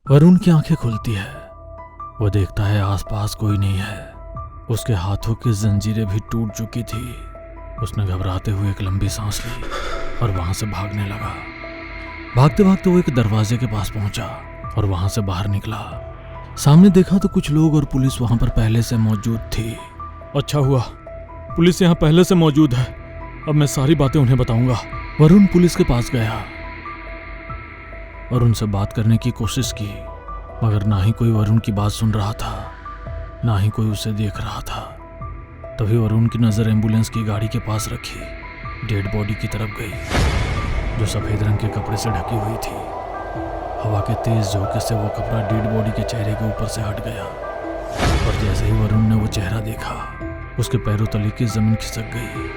वरुण की आंखें खुलती है। वो देखता है आसपास कोई नहीं है। उसके हाथों की जंजीरें भी टूट चुकी थी। उसने घबराते हुए एक लंबी सांस ली और वहां से भागने लगा। भागते भागते वो एक दरवाजे के पास पहुंचा और वहां से बाहर निकला। सामने देखा तो कुछ लोग और पुलिस वहां पर पहले से मौजूद थी। अच्छा हुआ पुलिस यहाँ पहले से मौजूद है, अब मैं सारी बातें उन्हें बताऊंगा। वरुण पुलिस के पास गया और उनसे बात करने की कोशिश की, मगर ना ही कोई वरुण की बात सुन रहा था, ना ही कोई उसे देख रहा था। तभी वरुण की नज़र एम्बुलेंस की गाड़ी के पास रखी डेड बॉडी की तरफ गई, जो सफ़ेद रंग के कपड़े से ढकी हुई थी। हवा के तेज झोंके से वो कपड़ा डेड बॉडी के चेहरे के ऊपर से हट गया और जैसे ही वरुण ने वो चेहरा देखा, उसके पैरों तले की जमीन खिसक गई,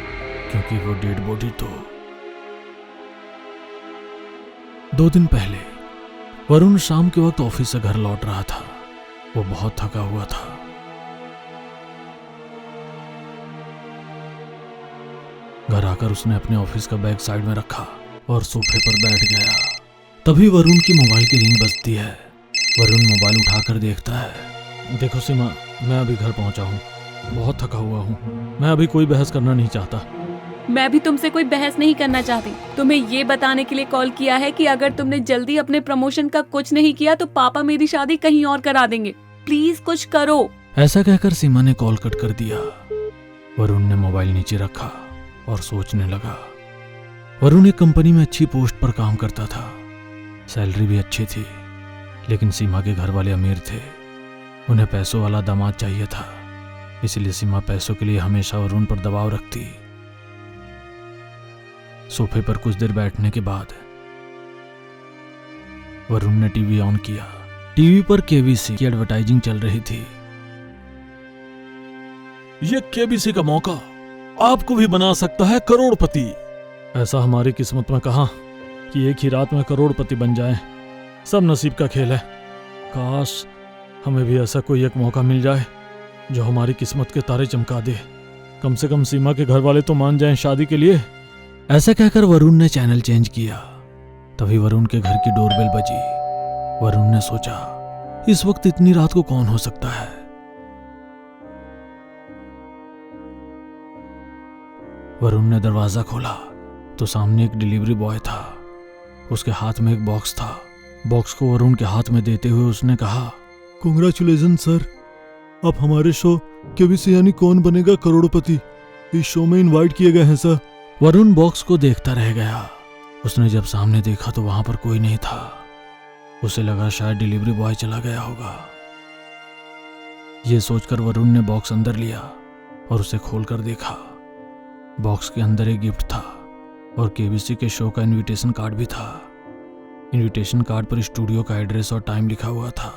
क्योंकि वो डेड बॉडी तो 2 दिन पहले वरुण शाम के वक्त ऑफिस से घर लौट रहा था। वो बहुत थका हुआ था। घर आकर उसने अपने ऑफिस का बैग साइड में रखा और सोफे पर बैठ गया। तभी वरुण की मोबाइल की रिंग बजती है। वरुण मोबाइल उठाकर देखता है। देखो सीमा, मैं अभी घर पहुंचा हूँ, बहुत थका हुआ हूँ। मैं अभी कोई बहस करना नहीं चाहता। मैं भी तुमसे कोई बहस नहीं करना चाहती। तुम्हें ये बताने के लिए कॉल किया है कि अगर तुमने जल्दी अपने प्रमोशन का कुछ नहीं किया तो पापा मेरी शादी कहीं और करा देंगे। प्लीज कुछ करो। ऐसा कहकर सीमा ने कॉल कट कर दिया। वरुण ने मोबाइल नीचे रखा और सोचने लगा। वरुण एक कंपनी में अच्छी पोस्ट पर काम करता था, सैलरी भी अच्छी थी, लेकिन सीमा के घर वाले अमीर थे। उन्हें पैसों वाला दामाद चाहिए था, इसलिए सीमा पैसों के लिए हमेशा वरुण पर दबाव रखती। सोफे पर कुछ देर बैठने के बाद वरुण ने टीवी ऑन किया। टीवी पर केबीसी की एडवर्टाइजिंग चल रही थी। ये केबीसी का मौका आपको भी बना सकता है करोड़पति। ऐसा हमारी किस्मत में कहा कि एक ही रात में करोड़पति बन जाएं। सब नसीब का खेल है। काश हमें भी ऐसा कोई एक मौका मिल जाए जो हमारी किस्मत के तारे चमका दे। कम से कम सीमा के घर वाले तो मान जाएं शादी के लिए। ऐसा कहकर वरुण ने चैनल चेंज किया। तभी वरुण के घर की डोरबेल बजी। वरुण ने सोचा, इस वक्त इतनी रात को कौन हो सकता है। वरुण ने दरवाजा खोला तो सामने एक डिलीवरी बॉय था। उसके हाथ में एक बॉक्स था। बॉक्स को वरुण के हाथ में देते हुए उसने कहा, कांग्रेचुलेशन सर, आप हमारे शो केबीसी यानी कौन बनेगा करोड़पति इस शो में इनवाइट किए गए हैं सर। वरुण बॉक्स को देखता रह गया। उसने जब सामने देखा तो वहां पर कोई नहीं था। उसे लगा शायद डिलीवरी बॉय चला गया होगा। यह सोचकर वरुण ने बॉक्स अंदर लिया और उसे खोलकर देखा। बॉक्स के अंदर एक गिफ्ट था और केबीसी के शो का इनविटेशन कार्ड भी था। इनविटेशन कार्ड पर स्टूडियो का एड्रेस और टाइम लिखा हुआ था।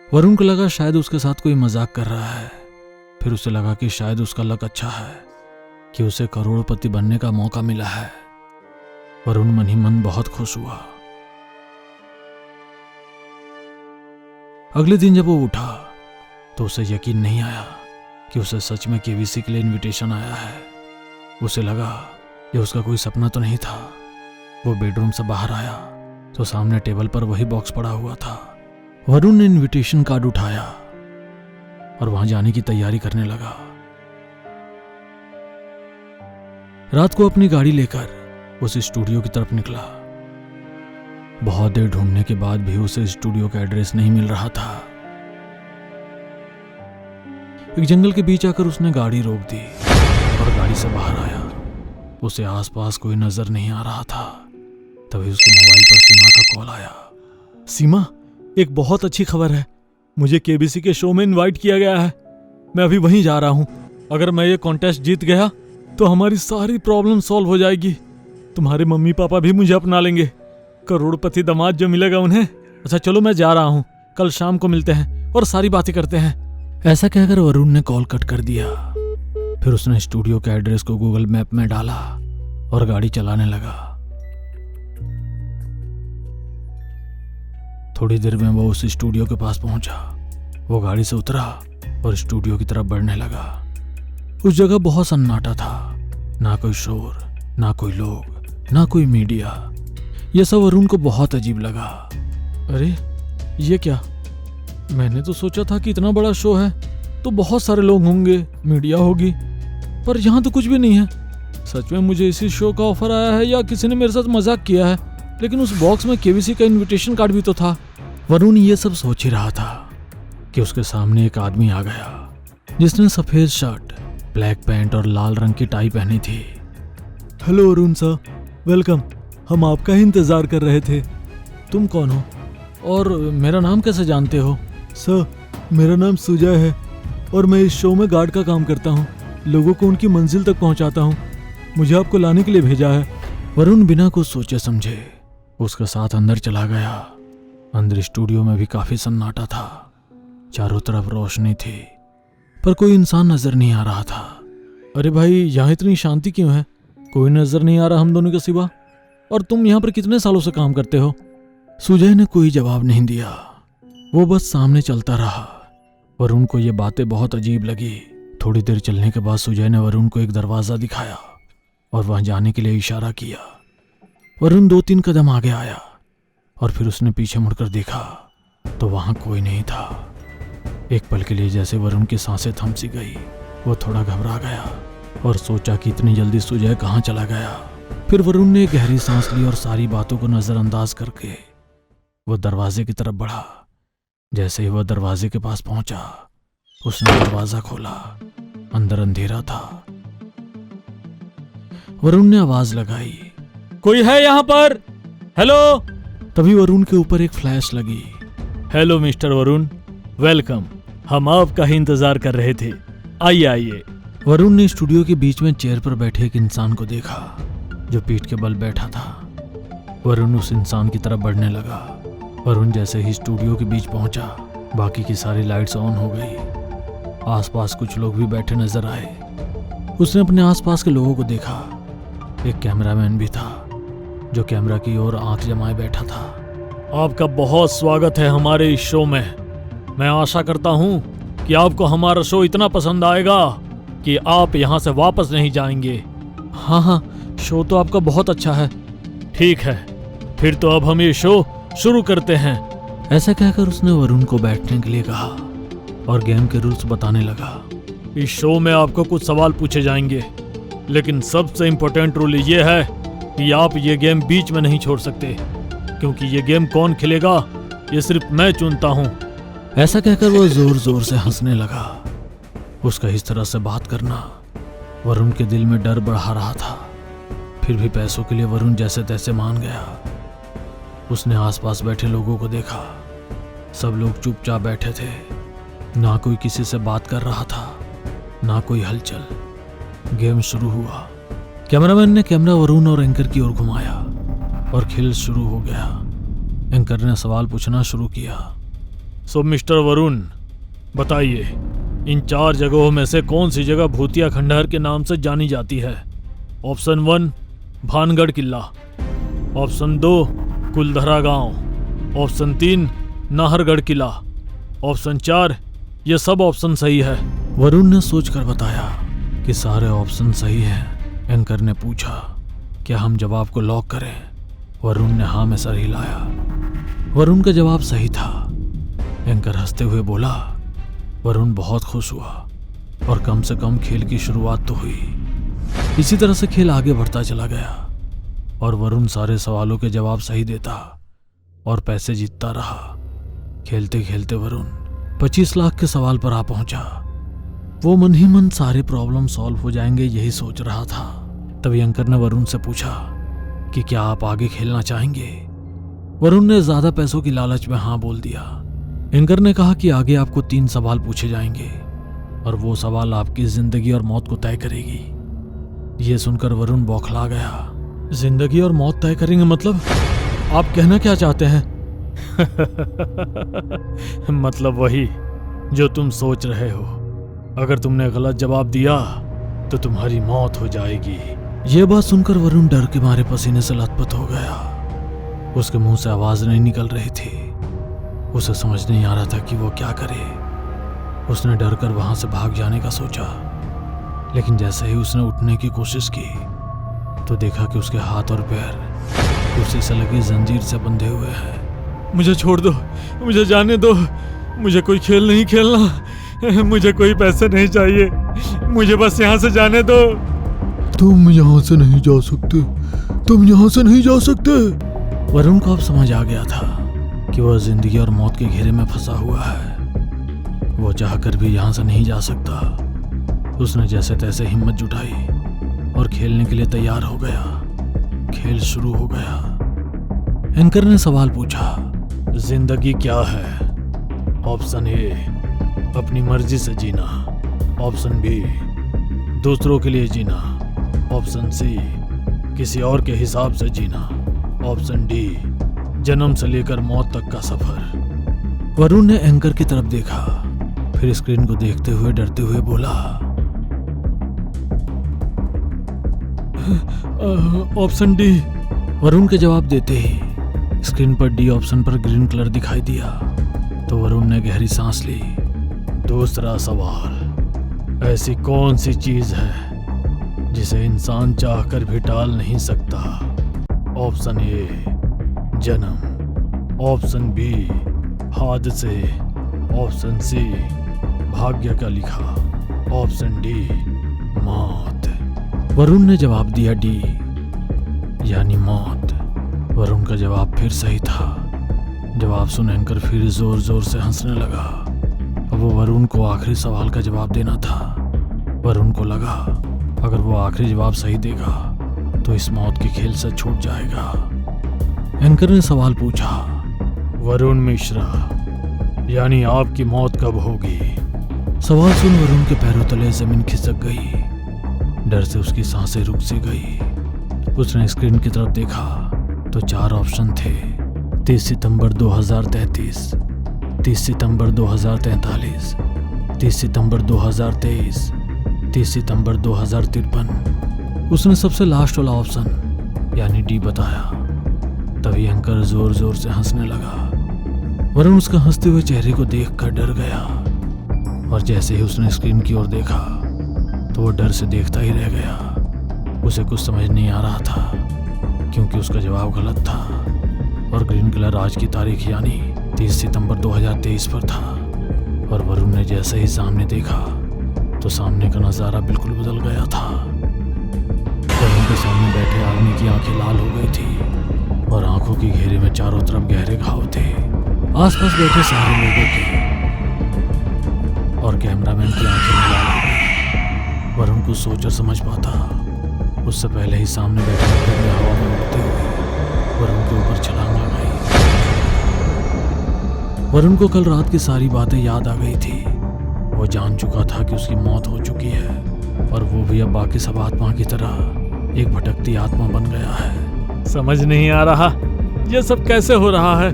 वरुण को लगा शायद उसके साथ कोई मजाक कर रहा है। फिर उसे लगा कि शायद उसका लक अच्छा है कि उसे करोड़पति बनने का मौका मिला है। वरुण मन ही मन बहुत खुश हुआ। अगले दिन जब वो उठा तो उसे यकीन नहीं आया कि उसे सच में केबीसी के लिए इनविटेशन आया है। उसे लगा ये उसका कोई सपना तो नहीं था। वो बेडरूम से बाहर आया तो सामने टेबल पर वही बॉक्स पड़ा हुआ था। वरुण ने इनविटेशन कार्ड उठाया और वहां जाने की तैयारी करने लगा। रात को अपनी गाड़ी लेकर उस स्टूडियो की तरफ निकला। बहुत देर ढूंढने के बाद भी उसे स्टूडियो का एड्रेस नहीं मिल रहा था। एक जंगल के बीच आकर उसने गाड़ी रोक दी और गाड़ी से बाहर आया। उसे आसपास कोई नजर नहीं आ रहा था। तभी उसके मोबाइल पर सीमा का कॉल आया। सीमा, एक बहुत अच्छी खबर है। मुझे केबीसी के शो में इनवाइट किया गया है। मैं अभी वहीं जा रहा हूँ। अगर मैं ये कॉन्टेस्ट जीत गया तो हमारी सारी प्रॉब्लम सॉल्व हो जाएगी। तुम्हारे मम्मी पापा भी मुझे अपना लेंगे। करोड़पति दामाद जो मिलेगा उन्हें। अच्छा चलो, मैं जा रहा हूँ। कल शाम को मिलते हैं और सारी बातें करते हैं। ऐसा कहकर वरुण ने कॉल कट कर दिया। फिर उसने स्टूडियो के एड्रेस को गूगल मैप में डाला और गाड़ी चलाने लगा। थोड़ी देर में वो उस स्टूडियो के पास पहुंचा। वो गाड़ी से उतरा और स्टूडियो की तरफ बढ़ने लगा। उस जगह बहुत सन्नाटा था। ना कोई शोर, ना कोई लोग, ना कोई मीडिया। यह सब वरुण को बहुत अजीब लगा। अरे ये क्या? मैंने तो सोचा था कि इतना बड़ा शो है तो बहुत सारे लोग होंगे, मीडिया होगी, पर यहाँ तो कुछ भी नहीं है। सच में मुझे इसी शो का ऑफर आया है या किसी ने मेरे साथ मजाक किया है? लेकिन उस बॉक्स में केबीसी का इनविटेशन कार्ड भी तो था। वरुण ये सब सोच ही रहा था कि उसके सामने एक आदमी आ गया जिसने सफेद शर्ट, ब्लैक पैंट और लाल रंग की टाई पहनी थी। Hello Arun sir, welcome. हम आपका ही इंतजार कर रहे थे। तुम कौन हो और मेरा नाम कैसे जानते हो? सर, मेरा नाम सुजय है और मैं इस शो में गार्ड का काम करता हूँ। लोगों को उनकी मंजिल तक पहुँचाता हूँ। मुझे आपको लाने के लिए भेजा है। वरुण बिना कुछ सोचे समझे उसके साथ अंदर चला गया। अंदर स्टूडियो में भी काफी सन्नाटा था। चारों तरफ रोशनी थी पर कोई इंसान नजर नहीं आ रहा था। अरे भाई, यहाँ इतनी शांति क्यों है? कोई नजर नहीं आ रहा हम दोनों के सिवा। और तुम यहाँ पर कितने सालों से काम करते हो? सुजय ने कोई जवाब नहीं दिया। वो बस सामने चलता रहा। वरुण को ये बातें बहुत अजीब लगी। थोड़ी देर चलने के बाद सुजय ने वरुण को एक दरवाजा दिखाया और वहां जाने के लिए इशारा किया। वरुण 2-3 कदम आगे आया और फिर उसने पीछे मुड़कर देखा तो वहां कोई नहीं था। एक पल के लिए जैसे वरुण की सांसें थम सी गई। वो थोड़ा घबरा गया और सोचा कि इतनी जल्दी सुजय कहाँ चला गया। फिर वरुण ने गहरी सांस ली और सारी बातों को नजरअंदाज करके वो दरवाजे की तरफ बढ़ा। जैसे ही वह दरवाजे के पास पहुंचा उसने दरवाजा खोला। अंदर अंधेरा था। वरुण ने आवाज लगाई, कोई है यहाँ पर? हेलो। तभी वरुण के ऊपर एक फ्लैश लगी। Hello mister Varun, welcome. हम आपका ही इंतजार कर रहे थे। आइए आइए। वरुण ने स्टूडियो के बीच में चेयर पर बैठे एक इंसान को देखा जो पीठ के बल बैठा था। वरुण उस इंसान की तरफ बढ़ने लगा। वरुण जैसे ही स्टूडियो के बीच पहुंचा बाकी की सारी लाइट्स ऑन हो गई। आसपास कुछ लोग भी बैठे नजर आए। उसने अपने आसपास के लोगों को देखा। एक कैमरामैन भी था जो कैमरा की ओर आंख जमाए बैठा था। आपका बहुत स्वागत है हमारे इस शो में। मैं आशा करता हूं कि आपको हमारा शो इतना पसंद आएगा कि आप यहां से वापस नहीं जाएंगे। हाँ, शो तो आपका बहुत अच्छा है। ठीक है, फिर तो अब हम ये शो शुरू करते हैं। ऐसा कहकर उसने वरुण को बैठने के लिए कहा और गेम के रूल्स बताने लगा। इस शो में आपको कुछ सवाल पूछे जाएंगे, लेकिन सबसे इम्पोर्टेंट रूल ये है कि आप ये गेम बीच में नहीं छोड़ सकते, क्योंकि ये गेम कौन खेलेगा ये सिर्फ मैं चुनता हूँ। ऐसा कहकर वो जोर जोर से हंसने लगा। उसका इस तरह से बात करना वरुण के दिल में डर बढ़ा रहा था। फिर भी पैसों के लिए वरुण जैसे तैसे मान गया। उसने आसपास बैठे लोगों को देखा। सब लोग चुपचाप बैठे थे। ना कोई किसी से बात कर रहा था, ना कोई हलचल। गेम शुरू हुआ। कैमरामैन ने कैमरा वरुण और एंकर की ओर घुमाया और खेल शुरू हो गया। एंकर ने सवाल पूछना शुरू किया। सो मिस्टर वरुण, बताइए, इन 4 जगहों में से कौन सी जगह भूतिया खंडहर के नाम से जानी जाती है? ऑप्शन 1 भानगढ़ किला, ऑप्शन 2 कुलधरा गांव, ऑप्शन 3 नाहरगढ़ किला, ऑप्शन 4 ये सब ऑप्शन सही है। वरुण ने सोचकर बताया कि सारे ऑप्शन सही हैं। एंकर ने पूछा, क्या हम जवाब को लॉक करें? वरुण ने हाँ में सर हिलाया। वरुण का जवाब सही था। एंकर हंसते हुए बोला। वरुण बहुत खुश हुआ और कम से कम खेल की शुरुआत तो हुई। इसी तरह से खेल आगे बढ़ता चला गया और वरुण सारे सवालों के जवाब सही देता और पैसे जीतता रहा। खेलते खेलते वरुण 25 लाख के सवाल पर आ पहुंचा। वो मन ही मन सारे प्रॉब्लम सॉल्व हो जाएंगे यही सोच रहा था। तभी एंकर ने वरुण से पूछा कि क्या आप आगे खेलना चाहेंगे? वरुण ने ज्यादा पैसों की लालच में हाँ बोल दिया। एंकर ने कहा कि आगे आपको 3 सवाल पूछे जाएंगे और वो सवाल आपकी जिंदगी और मौत को तय करेगी। ये सुनकर वरुण बौखला गया। जिंदगी और मौत तय करेंगे मतलब? आप कहना क्या चाहते हैं? मतलब वही जो तुम सोच रहे हो। अगर तुमने गलत जवाब दिया तो तुम्हारी मौत हो जाएगी। ये बात सुनकर वरुण डर के मारे पसीने से लथपथ हो गया। उसके मुंह से आवाज नहीं निकल रही थी। उसे समझ नहीं आ रहा था कि वो क्या करे। उसने डर कर वहां से भाग जाने का सोचा, लेकिन जैसे ही उसने उठने की कोशिश की तो देखा कि उसके हाथ और पैर कुर्सी से लगी जंजीर से बंधे हुए हैं। मुझे छोड़ दो, मुझे जाने दो, मुझे कोई खेल नहीं खेलना, मुझे कोई पैसे नहीं चाहिए, मुझे बस यहाँ से जाने दो। तुम यहाँ से नहीं जा सकते, तुम यहाँ से नहीं जा सकते। वरुण को अब समझ आ गया था कि वह जिंदगी और मौत के घेरे में फंसा हुआ है। वो चाहकर भी यहाँ से नहीं जा सकता। उसने जैसे तैसे हिम्मत जुटाई और खेलने के लिए तैयार हो गया। खेल शुरू हो गया। एंकर ने सवाल पूछा, जिंदगी क्या है? ऑप्शन ए, अपनी मर्जी से जीना। ऑप्शन बी, दूसरों के लिए जीना। ऑप्शन सी, किसी और के हिसाब से जीना। ऑप्शन डी, जन्म से लेकर मौत तक का सफर। वरुण ने एंकर की तरफ देखा, फिर स्क्रीन को देखते हुए डरते हुए बोला, ऑप्शन डी। वरुण के जवाब देते ही स्क्रीन पर डी ऑप्शन पर ग्रीन कलर दिखाई दिया तो वरुण ने गहरी सांस ली। दूसरा सवाल, ऐसी कौन सी चीज है जिसे इंसान चाहकर भी टाल नहीं सकता? ऑप्शन ए, जन्म। ऑप्शन बी, हादसे। ऑप्शन सी, भाग्य का लिखा। ऑप्शन डी, मौत। वरुण ने जवाब दिया डी, यानी मौत। वरुण का जवाब फिर सही था। जवाब सुन एंकर फिर जोर जोर से हंसने लगा। अब वो वरुण को आखिरी सवाल का जवाब देना था। वरुण को लगा अगर वो आखिरी जवाब सही देगा तो इस मौत के खेल से छूट जाएगा। एंकर ने सवाल पूछा, वरुण मिश्रा, यानी आपकी मौत कब होगी? सवाल सुन वरुण के पैरों तले जमीन खिसक गई। डर से उसकी सांसें रुक सी गई। उसने स्क्रीन की तरफ देखा तो 4 ऑप्शन थे। 30 सितंबर 2033, 30 सितंबर 2043, 30 सितंबर 2023, 30 सितंबर 2053। उसने सबसे लास्ट वाला ऑप्शन यानी डी बताया। तभी एंकर जोर जोर से हंसने लगा। वरुण उसका हंसते हुए चेहरे को देखकर डर गया और जैसे ही उसने स्क्रीन की ओर देखा तो वो डर से देखता ही रह गया। उसे कुछ समझ नहीं आ रहा था क्योंकि उसका जवाब गलत था और ग्रीन कलर आज की तारीख यानी 30 सितंबर 2023 पर था। और वरुण ने जैसे ही सामने देखा तो सामने का नज़ारा बिल्कुल बदल गया था। वरुण के सामने बैठे आदमी की आंखें लाल हो गई थी और आंखों के घेरे में चारों तरफ गहरे घाव थे। आसपास बैठे सारे लोगों की और कैमरामैन की आंखें में लाल हो गई। वरुण कुछ सोच और समझ पाता उससे पहले ही सामने बैठे एंकर ने हवा में उड़ते हुए वरुण के ऊपर छलांग लगाई। वरुण को कल रात की सारी बातें याद आ गई थी। वो जान चुका था कि उसकी मौत हो चुकी है और वो भी अब बाकी सब आत्मा की तरह एक भटकती आत्मा बन गया है। समझ नहीं आ रहा ये सब कैसे हो रहा है।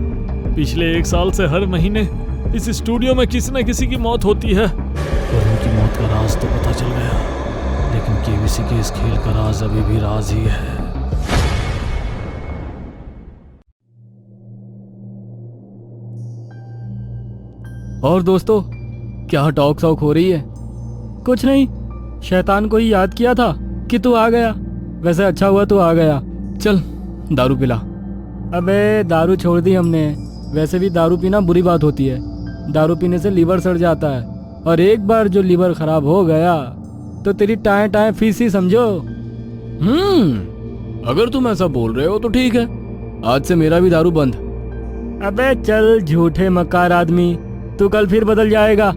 पिछले 1 साल से हर महीने इस स्टूडियो में किसी न किसी की मौत होती है। वरुण की मौत का राज तो पता चल गया, लेकिन केबीसी के इस खेल का राज अभी भी राज ही है। और दोस्तों, क्या टॉक शॉक हो रही है? कुछ नहीं, शैतान को ही याद किया था कि तू आ गया। वैसे अच्छा हुआ तू आ गया। चल दारू पिला। अबे दारू छोड़ दी हमने। वैसे भी दारू पीना बुरी बात होती है। दारू पीने से लीवर सड़ जाता है और एक बार जो लीवर खराब हो गया तो तेरी टाएं टाएं फीस ही समझो। अगर तुम ऐसा बोल रहे हो तो ठीक है, आज से मेरा भी दारू बंद। अबे चल झूठे मक्कार आदमी, तू कल फिर बदल जाएगा।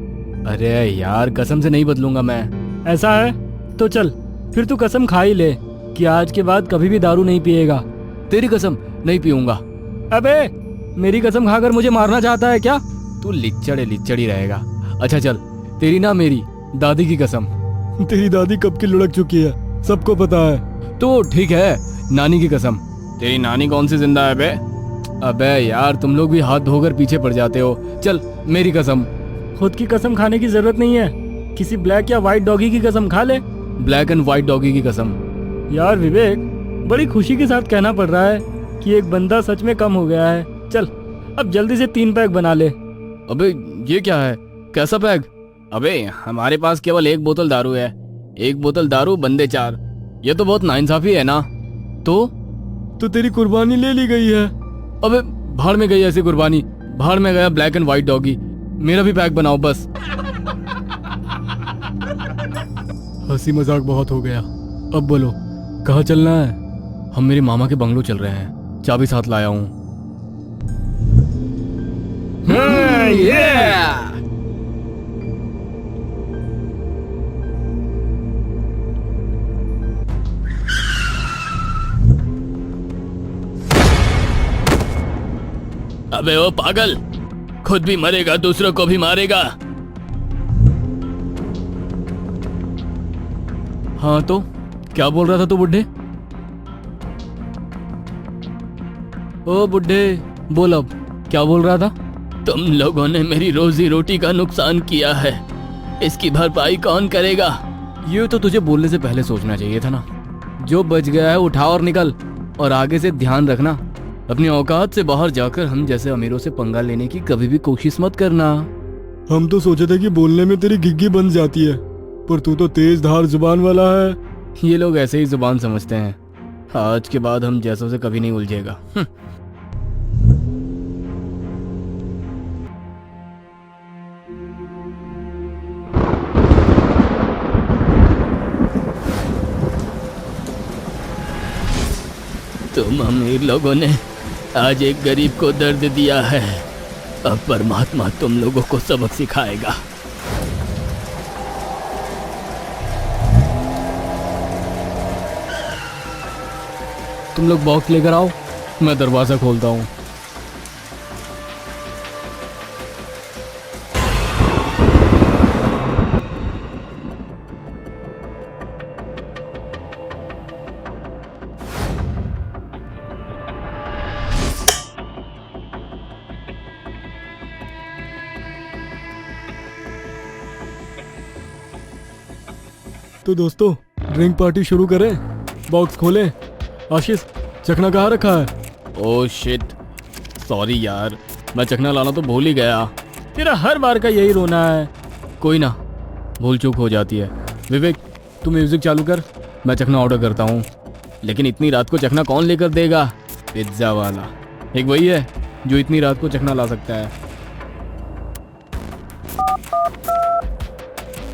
अरे यार कसम से नहीं बदलूंगा मैं। ऐसा है तो चल फिर तू कसम खा ही ले कि आज के बाद कभी भी दारू नहीं पिएगा। तेरी कसम नहीं पीऊंगा। अबे मेरी कसम खाकर मुझे मारना चाहता है क्या? तू लिच्चड़ ही रहेगा। अच्छा चल, तेरी ना मेरी दादी की कसम। तेरी दादी कब की लुढ़क चुकी है, सबको पता है। तो ठीक है, नानी की कसम। तेरी नानी कौन सी जिंदा है बे? अबे यार तुम लोग भी हाथ धोकर पीछे पड़ जाते हो। चल मेरी कसम। खुद की कसम खाने की जरूरत नहीं है, किसी ब्लैक या व्हाइट डॉगी की कसम खा ले। ब्लैक एंड व्हाइट डॉगी की कसम। यार विवेक, बड़ी खुशी के साथ कहना पड़ रहा है कि एक बंदा सच में कम हो गया है। चल अब जल्दी से 3 पैक बना ले। अबे ये क्या है, कैसा पैक? अबे हमारे पास केवल 1 बोतल दारू है। 1 बोतल दारू बंदे 4। ये तो बहुत नाइंसाफी है ना। तो तेरी कुर्बानी ले ली गई है। अबे भाड़ में गई ऐसी कुर्बानी, भाड़ में गया ब्लैक एंड व्हाइट डॉगी। मेरा भी पैक बनाओ बस। हंसी मजाक बहुत हो गया, अब बोलो कहाँ चलना है? हम मेरे मामा के बंगलो चल रहे हैं, चाबी साथ लाया हूँ। अबे ओ पागल, खुद भी मरेगा दूसरों को भी मारेगा। हाँ तो क्या बोल रहा था तू बुड्ढे? ओ बुड्ढे बोल, अब क्या बोल रहा था? तुम लोगों ने मेरी रोजी रोटी का नुकसान किया है, इसकी भरपाई कौन करेगा? ये तो तुझे बोलने से पहले सोचना चाहिए था ना। जो बच गया है उठा और निकल, और आगे से ध्यान रखना, अपनी औकात से बाहर जाकर हम जैसे अमीरों से पंगा लेने की कभी भी कोशिश मत करना। हम तो सोचे थे कि बोलने में तेरी घिग्गी बन जाती है, पर तू तो तेज धार जुबान वाला है। ये लोग ऐसे ही जुबान समझते हैं, आज के बाद हम जैसों से कभी नहीं उलझेगा। तुम अमीर लोगों ने आज एक गरीब को दर्द दिया है, अब परमात्मा तुम लोगों को सबक सिखाएगा। तुम लोग बॉक्स लेकर आओ, मैं दरवाजा खोलता हूँ। तो दोस्तों ड्रिंक पार्टी शुरू करें, बॉक्स खोलें। आशीष चखना कहाँ रखा है? ओह शिट, सॉरी यार, मैं चखना लाना तो भूल ही गया। तेरा हर बार का यही रोना है। कोई ना, भूल चूक हो जाती है। विवेक तू म्यूजिक चालू कर, मैं चखना ऑर्डर करता हूँ। लेकिन इतनी रात को चखना कौन लेकर देगा? पिज्ज़ा वाला, एक वही है जो इतनी रात को चखना ला सकता है।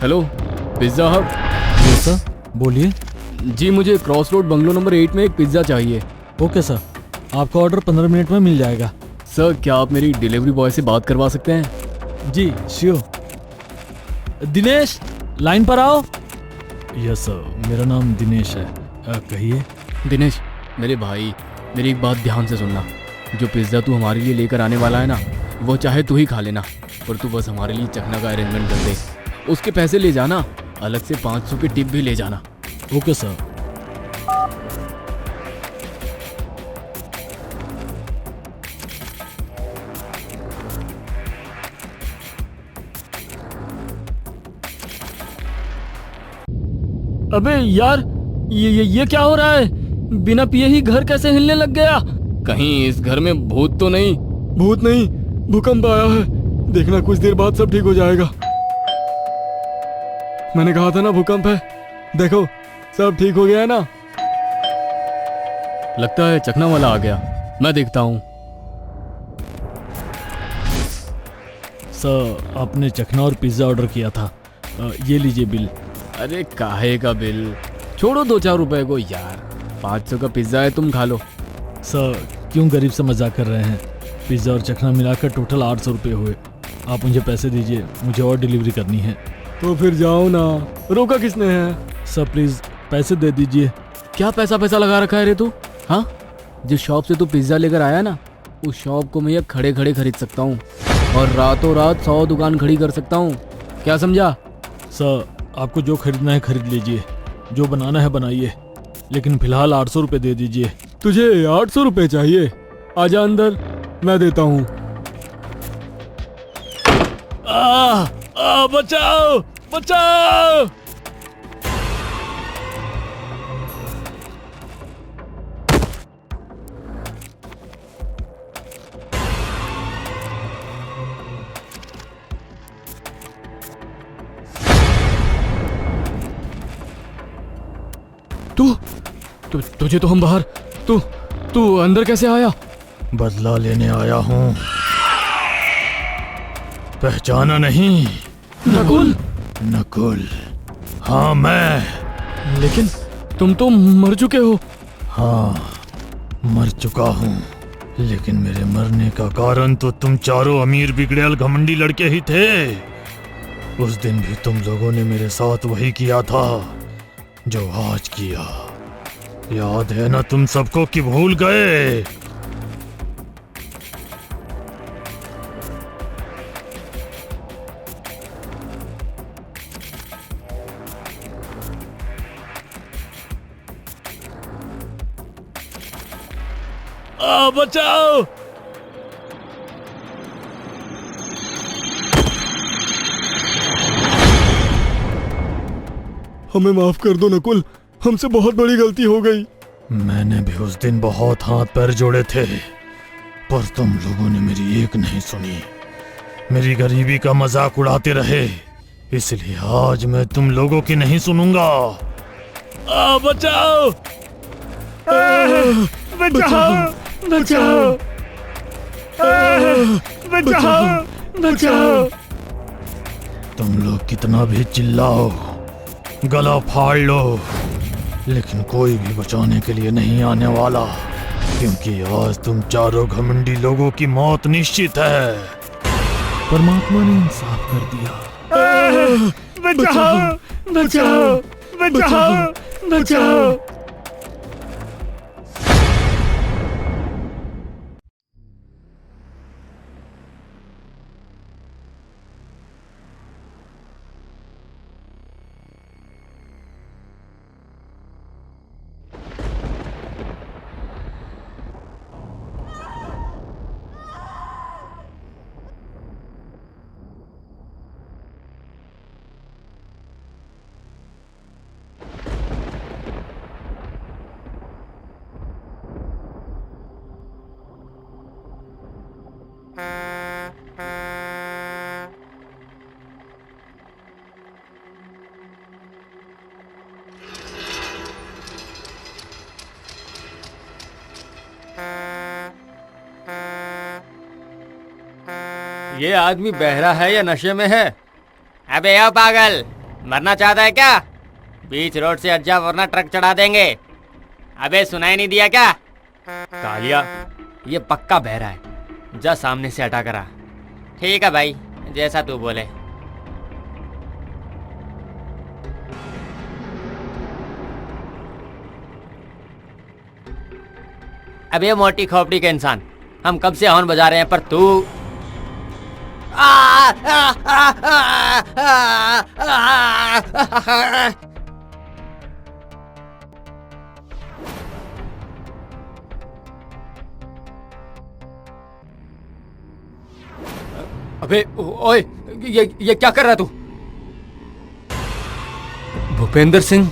Hello pizza hub. सर बोलिए। जी मुझे क्रॉस रोड बंगलो नंबर 8 में एक पिज्ज़ा चाहिए। ओके सर, आपका ऑर्डर 15 मिनट में मिल जाएगा। सर क्या आप मेरी डिलीवरी बॉय से बात करवा सकते हैं? जी श्योर। दिनेश लाइन पर आओ। यस सर, मेरा नाम दिनेश है। कहिए। दिनेश मेरे भाई, मेरी एक बात ध्यान से सुनना। जो पिज्ज़ा तू हमारे लिए लेकर आने वाला है ना, वो चाहे तू ही खा लेना, पर तू बस हमारे लिए चखना का अरेंजमेंट कर दे। उसके पैसे ले जाना, अलग से 500 की टिप भी ले जाना। Okay sir. अबे यार, ये क्या हो रहा है? बिना पिए ही घर कैसे हिलने लग गया? कहीं इस घर में भूत तो नहीं? भूत नहीं, भूकंप आया है। देखना कुछ देर बाद सब ठीक हो जाएगा। मैंने कहा था ना भूकंप है। देखो सब ठीक हो गया है ना। लगता है चखना वाला आ गया, मैं देखता हूँ। सर आपने चखना और पिज्ज़ा ऑर्डर किया था, ये लीजिए बिल। अरे काहे का बिल? छोड़ो 2-4 रुपए को यार, 500 का पिज्ज़ा है, तुम खा लो। सर क्यों गरीब से मजाक कर रहे हैं? पिज़्ज़ा और चखना मिलाकर टोटल 800 रुपये हुए। आप मुझे पैसे दीजिए, मुझे और डिलीवरी करनी है। तो फिर जाओ ना, रोका किसने है? सर प्लीज़ पैसे दे दीजिए। क्या पैसा लगा रखा है रे तू? हाँ, जिस शॉप से तू पिज्ज़ा लेकर आया ना, उस शॉप को मैं ये खड़े खड़े खरीद सकता हूँ और रातों रात 100 दुकान खड़ी कर सकता हूँ। क्या समझा? सर आपको जो खरीदना है खरीद लीजिए, जो बनाना है बनाइए, लेकिन फिलहाल 800 रुपये दे दीजिए। तुझे 800 रुपये चाहिए? आजा अंदर, मैं देता हूँ। बचाओ बचाओ। तुझे तो हम बाहर, तू अंदर कैसे आया? बदला लेने आया हूँ। पहचाना नहीं? नकुल। नकुल, हाँ मैं। लेकिन तुम तो मर चुके हो। हाँ, मर चुका हूँ, लेकिन मेरे मरने का कारण तो तुम चारों अमीर बिगड़ैल घमंडी लड़के ही थे। उस दिन भी तुम लोगों ने मेरे साथ वही किया था जो आज किया। याद है ना तुम सबको कि भूल गए? बचाओ। हमें माफ कर दो नकुल, हमसे बहुत बड़ी गलती हो गई। मैंने भी उस दिन बहुत हाथ पैर जोड़े थे, पर तुम लोगों ने मेरी एक नहीं सुनी। मेरी गरीबी का मजाक उड़ाते रहे, इसलिए आज मैं तुम लोगों की नहीं सुनूंगा। बचाओ। बचाओ बचाओ बचाओ बचाओ। तुम लोग कितना भी चिल्लाओ, गला फाड़ लो, लेकिन कोई भी बचाने के लिए नहीं आने वाला, क्योंकि आज तुम चारों घमंडी लोगों की मौत निश्चित है। परमात्मा ने इंसाफ कर दिया। बचाओ बचाओ बचाओ बचाओ। ये आदमी बहरा है या नशे में है? अबे ओ पागल, मरना चाहता है क्या? बीच रोड से हट जा वरना ट्रक चढ़ा देंगे। अबे सुनाई नहीं दिया क्या? कालिया, ये पक्का बहरा है, जा सामने से हटा करा। ठीक है भाई, जैसा तू बोले। अबे मोटी खोपड़ी के इंसान, हम कब से हॉर्न बजा रहे हैं पर तू अबे ओए, ये क्या कर रहा तू? भूपेंद्र सिंह,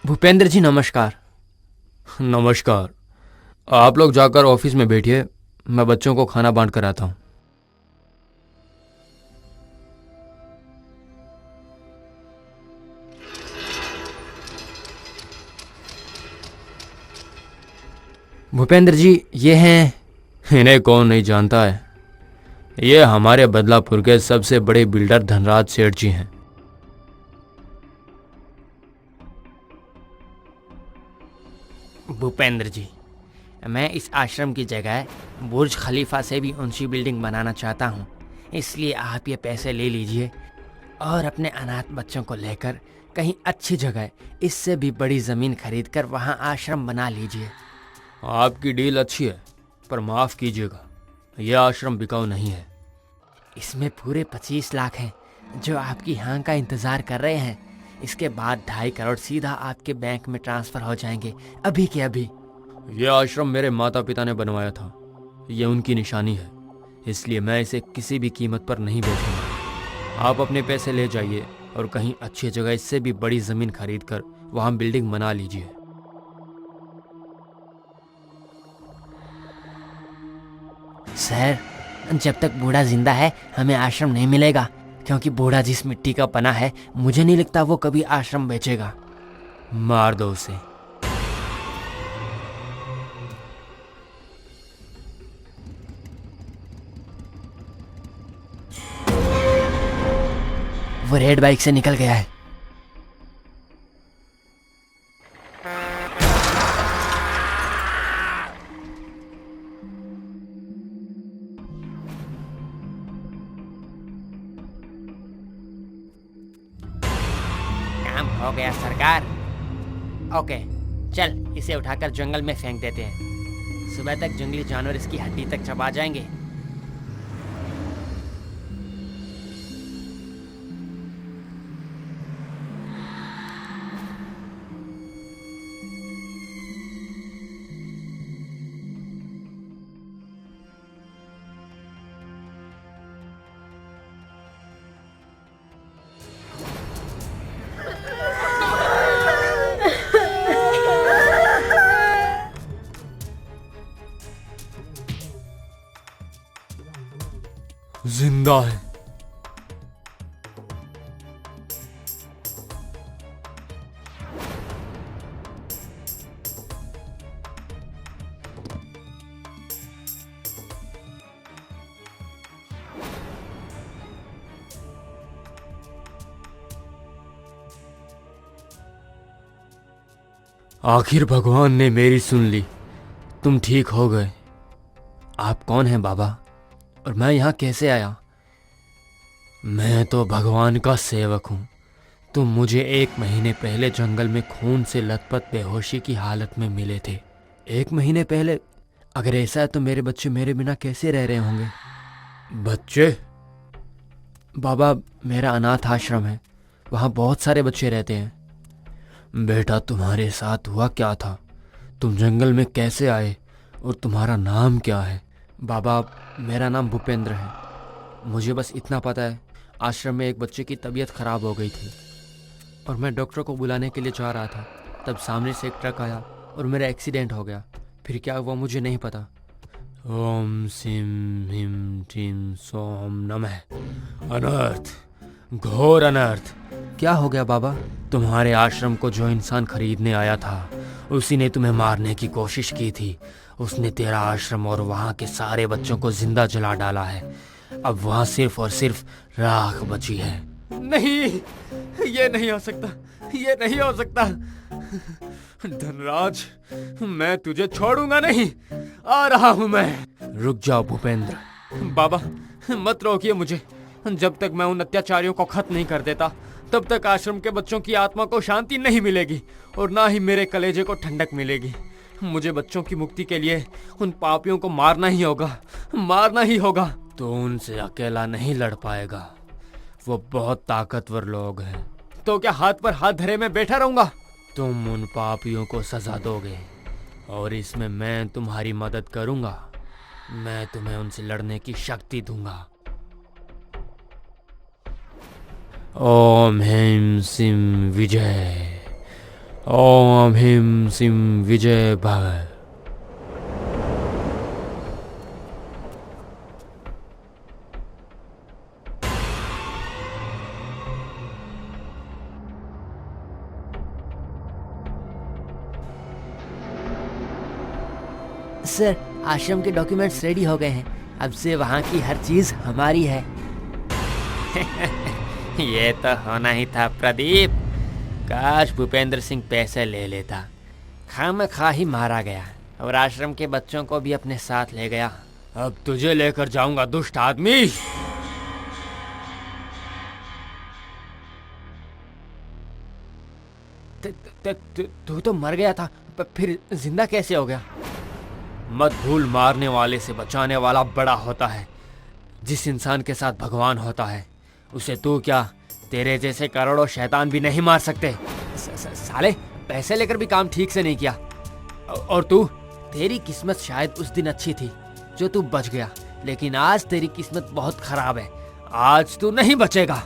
भूपेंद्र जी नमस्कार। नमस्कार। आप लोग जाकर ऑफिस में बैठिए, मैं बच्चों को खाना बांट कर आता हूँ। भूपेंद्र जी ये हैं। इन्हें कौन नहीं जानता है, ये हमारे बदलापुर के सबसे बड़े बिल्डर धनराज सेठ जी हैं। भूपेंद्र जी, मैं इस आश्रम की जगह बुर्ज खलीफा से भी ऊंची बिल्डिंग बनाना चाहता हूँ, इसलिए आप ये पैसे ले लीजिए और अपने अनाथ बच्चों को लेकर कहीं अच्छी जगह इससे भी बड़ी ज़मीन खरीद कर वहाँ आश्रम बना लीजिए। आपकी डील अच्छी है, पर माफ़ कीजिएगा, यह आश्रम बिकाऊ नहीं है। इसमें पूरे 25 लाख हैं जो आपकी हाँ का इंतज़ार कर रहे हैं। इसके बाद 2.5 करोड़ सीधा आपके बैंक में ट्रांसफ़र हो जाएंगे, अभी के अभी। यह आश्रम मेरे माता पिता ने बनवाया था, यह उनकी निशानी है, इसलिए मैं इसे किसी भी कीमत पर नहीं बेचूंगा। आप अपने पैसे ले जाइए और कहीं अच्छी जगह इससे भी बड़ी ज़मीन खरीद कर वहाँ बिल्डिंग बना लीजिए। सर, जब तक बूढ़ा जिंदा है हमें आश्रम नहीं मिलेगा, क्योंकि बूढ़ा जिस मिट्टी का बना है मुझे नहीं लगता वो कभी आश्रम बेचेगा। मार दो उसे। वो रेड बाइक से निकल गया है। काम हो गया सरकार। ओके, चल इसे उठाकर जंगल में फेंक देते हैं। सुबह तक जंगली जानवर इसकी हड्डी तक चबा जाएंगे। जिंदा है। आखिर भगवान ने मेरी सुन ली। तुम ठीक हो गए। आप कौन हैं बाबा, और मैं यहाँ कैसे आया? मैं तो भगवान का सेवक हूँ। तुम मुझे 1 महीने पहले जंगल में खून से लथपथ बेहोशी की हालत में मिले थे। 1 महीने पहले? अगर ऐसा है तो मेरे बच्चे मेरे बिना कैसे रह रहे होंगे? बच्चे? बाबा, मेरा अनाथ आश्रम है, वहाँ बहुत सारे बच्चे रहते हैं। बेटा, तुम्हारे साथ हुआ क्या था? तुम जंगल में कैसे आए, और तुम्हारा नाम क्या है? बाबा, मेरा नाम भूपेंद्र है। मुझे बस इतना पता है, आश्रम में एक बच्चे की तबीयत खराब हो गई थी और मैं डॉक्टर को बुलाने के लिए जा रहा था। तब सामने से एक ट्रक आया और मेरा एक्सीडेंट हो गया। फिर क्या हुआ मुझे नहीं पता। ओम सिम हिम टीम सोम नमः। अनर्थ, घोर अनर्थ। क्या हो गया बाबा? तुम्हारे आश्रम को जो इंसान खरीदने आया था उसी ने तुम्हें मारने की कोशिश की थी। उसने तेरा आश्रम और वहाँ के सारे बच्चों को जिंदा जला डाला है। अब वहाँ सिर्फ और सिर्फ राख बची है। नहीं, ये नहीं हो सकता, ये नहीं हो सकता। धनराज, मैं तुझे छोड़ूंगा नहीं। आ रहा हूँ मैं। रुक जाओ भूपेंद्र। बाबा, मत रोकिए मुझे। जब तक मैं उन अत्याचारियों को खत्म नहीं कर देता तब तक आश्रम के बच्चों की आत्मा को शांति नहीं मिलेगी और ना ही मेरे कलेजे को ठंडक मिलेगी। मुझे बच्चों की मुक्ति के लिए उन पापियों को मारना ही होगा, मारना ही होगा। तो उनसे अकेला नहीं लड़ पाएगा, वो बहुत ताकतवर लोग हैं। तो क्या हाथ पर हाथ धरे मैं बैठा रहूंगा? तुम उन पापियों को सजा दोगे और इसमें मैं तुम्हारी मदद करूंगा। मैं तुम्हें उनसे लड़ने की शक्ति दूंगा। ओम ह्रीं सिं विजय। ओम ह्रीं सिं विजय भव। सर, आश्रम के डॉक्यूमेंट्स रेडी हो गए हैं। अब से वहाँ की हर चीज हमारी है। ये तो होना ही था प्रदीप। काश भूपेंद्र सिंह पैसे ले लेता। खामखा ही मारा गया और आश्रम के बच्चों को भी अपने साथ ले गया। अब तुझे लेकर जाऊंगा दुष्ट आदमी। तू तो मर गया था, फिर जिंदा कैसे हो गया? मत भूल, मारने वाले से बचाने वाला बड़ा होता है। जिस इंसान के साथ भगवान होता है उसे तू क्या, तेरे जैसे करोड़ों शैतान भी नहीं मार सकते। साले, पैसे लेकर भी काम ठीक से नहीं किया। और तू, तेरी किस्मत शायद उस दिन अच्छी थी जो तू बच गया, लेकिन आज तेरी किस्मत बहुत खराब है। आज तू नहीं बचेगा।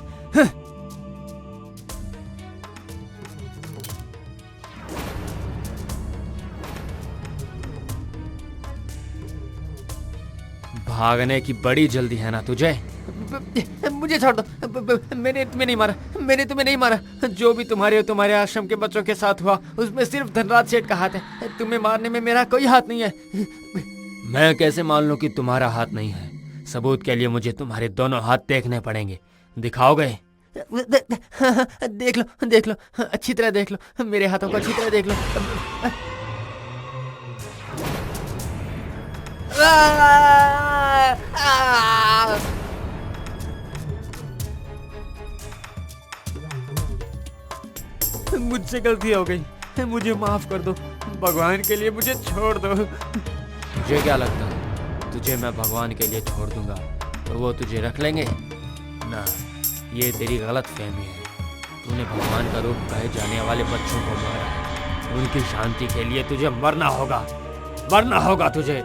भागने की बड़ी जल्दी है ना तुझे? मुझे छोड़ दो। मैंने तुम्हें नहीं मारा, मैंने तुम्हें नहीं मारा। जो भी तुम्हारे और तुम्हारे आश्रम के बच्चों के साथ हुआ उसमें सिर्फ धनराज सेठ का हाथ है। तुम्हें मारने में मेरा कोई हाथ नहीं है। मैं कैसे मान लूं कि तुम्हारा हाथ नहीं है? सबूत के लिए मुझे तुम्हारे दोनों हाथ देखने पड़ेंगे। दिखाओगे? देख लो, अच्छी तरह देख लो, मेरे हाथों को अच्छी तरह देख लो। मुझसे गलती हो गई, मुझे माफ कर दो। भगवान के लिए मुझे छोड़ दो। तुझे क्या लगता है तुझे मैं भगवान के लिए छोड़ दूंगा तो वो तुझे रख लेंगे? ना, ये तेरी गलत फहमी है। तूने भगवान का रूप कहे जाने वाले बच्चों को मारा। उनकी शांति के लिए तुझे मरना होगा तुझे।